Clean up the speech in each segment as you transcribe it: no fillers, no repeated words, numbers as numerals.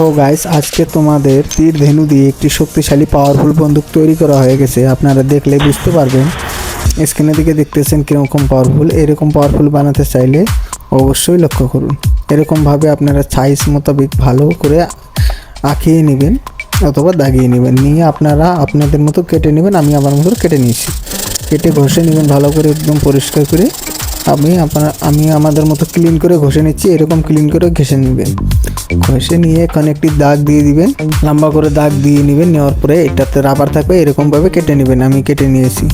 So guys, আজকে তোমাদের তীর ধেনু দিয়ে একটি শক্তিশালী পাওয়ারফুল বন্দুক তৈরি করা হয়ে গেছে। আপনারা দেখলে বুঝতে পারবেন। স্ক্রিনের দিকে দেখতেছেন কীরকম পাওয়ারফুল। এরকম পাওয়ারফুল বানাতে চাইলে অবশ্যই লক্ষ্য করুন। এরকমভাবে আপনারা সাইজ মোতাবেক ভালো করে আঁকিয়ে নেবেন অথবা দাগিয়ে নেবেন, নিয়ে আপনারা আপনাদের মতো কেটে নেবেন। আমি আমার মতো কেটে নিয়েছি। কেটে ঘষে নেবেন ভালো করে, একদম পরিষ্কার করে। আমি আমাদের মতো ক্লিন করে ঘষে নিচ্ছি। এরকম ক্লিন করে ঘষে নেবেন। ঘষে নিয়ে এখানে একটি দাগ দিয়ে দিবেন, লম্বা করে দাগ দিয়ে নেবেন। নেওয়ার পরে এটাতে রাবার থাকবে, এরকমভাবে কেটে নেবেন। আমি কেটে নিয়েছি।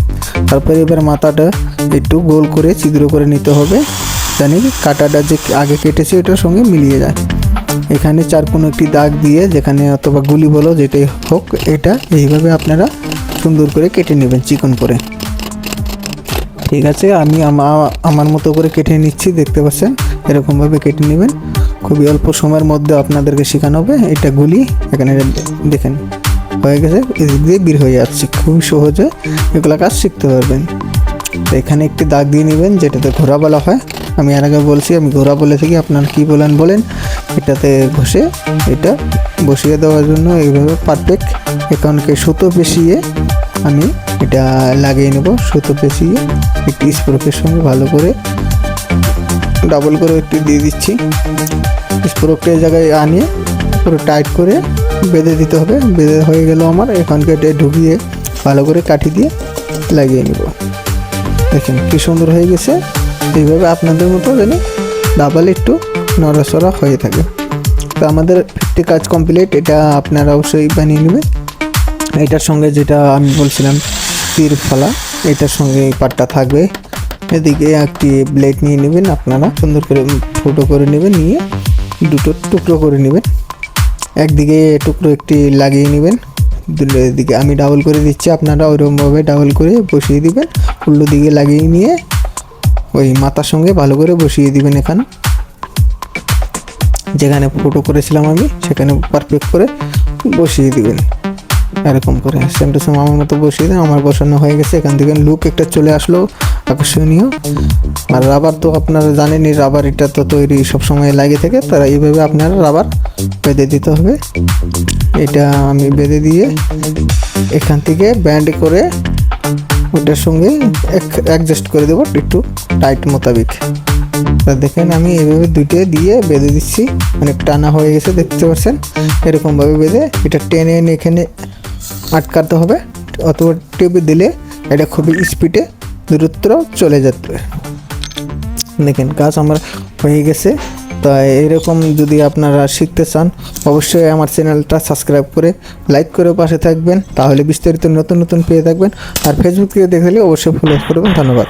তারপরে এবার মাথাটা একটু গোল করে ছিদ্র করে নিতে হবে, জানি কাটাটা যে আগে কেটেছি ওটার সঙ্গে মিলিয়ে যায়। এখানে চারকোণ একটি দাগ দিয়ে, যেখানে অথবা গুলি বলো যেটাই হোক, এটা এইভাবে আপনারা সুন্দর করে কেটে নেবেন চিকন করে। ঠিক আছে, আমি আমার মতো করে কেটে নিচ্ছি, দেখতে পাচ্ছেন। এরকমভাবে কেটে নেবেন। খুবই অল্প সময়ের মধ্যে আপনাদেরকে শেখানো হবে। এটা গুলি, এখানে দেখেন হয়ে গেছে, এদিক দিয়ে বের হয়ে যাচ্ছে। খুবই সহজে এগুলো কাজ শিখতে পারবেন। তো এখানে একটি দাগ দিয়ে নেবেন, যেটাতে ঘোড়া বলা হয়। আমি এর আগে বলছি আমি ঘোড়া বলে থাকি, আপনারা কী বলেন। এটাতে ঘষে এটা বসিয়ে দেওয়ার জন্য এইভাবে পারফেক্ট। এখানকে সুতো পেঁচিয়ে আমি এটা লাগিয়ে নেব। সুতো পেঁচিয়ে একটি স্প্রোকের সঙ্গে ভালো করে ডাবল করে একটু দিয়ে দিচ্ছি। স্প্রোকটা এই জায়গায় আনিয়ে পুরো টাইট করে বেঁধে দিতে হবে। বেঁধে হয়ে গেল আমার। এখানকে এটা ঢুকিয়ে ভালো করে কাঠি দিয়ে লাগিয়ে নেব। দেখেন কী সুন্দর হয়ে গেছে। এইভাবে আপনাদের মতো যেন ডাবল একটু নড়াচড়া হয়ে থাকে। তো আমাদের 50 কাজ কমপ্লিট। এটা আপনারা অবশ্যই বানিয়ে নেবেন। এটার সঙ্গে যেটা আমি বলছিলাম তীর ফলা, এটার সঙ্গে এই পাটটা থাকবে। এদিকে একটি ব্লেড নিয়ে নেবেন, আপনারা সুন্দর করে ফুটো করে নেবেন, নিয়ে দুটো টুকরো করে নেবেন। একদিকে টুকরো একটি লাগিয়ে নেবেন, এদিকে আমি ডাবল করে দিচ্ছি, আপনারা ওইরকমভাবে ডাবল করে বসিয়ে দিবেন। উল্টো দিকে লাগিয়ে নিয়ে ওই মাথার সঙ্গে ভালো করে বসিয়ে দিবেন। এখানে যেখানে ফুটো করেছিলাম আমি, সেখানে পারফেক্ট করে বসিয়ে দিবেন। এরকম করে সেম টু সেম আমার মতো বসিয়ে দেন। আমার বসানো হয়ে গেছে। এখান থেকে লুক একটা চলে আসলো আকর্ষণীয়। আর রাবার তো আপনারা জানেনই, রাবার এটা তো তৈরি সবসময় লাগে থাকে। তারা এইভাবে আপনারা রাবার বেঁধে দিতে হবে। এটা আমি বেঁধে দিয়ে এখান থেকে ব্যান্ড করে ওটার সঙ্গে অ্যাডজাস্ট করে দেবো একটু টাইট মোতাবেক। দেখেন আমি এইভাবে দুইটা দিয়ে বেঁধে দিচ্ছি। অনেক টানা হয়ে গেছে, দেখতে পাচ্ছেন। এরকমভাবে বেঁধে এটা টেনে এনে এখানে আটকাতে হবে, অথবা টেপে দিলে এটা খুবই স্পিডে দূরত্ব চলে যেতে। দেখেন কাজ আমার হয়ে গেছে। তো এরকম যদি আপনারা শিখতে চান, অবশ্যই আমার চ্যানেলটা সাবস্ক্রাইব করে লাইক করে পাশে থাকবেন, তাহলে বিস্তারিত নতুন নতুন পেয়ে থাকবেন। আর ফেসবুক থেকে দেখলে অবশ্যই ফলো করবেন। ধন্যবাদ।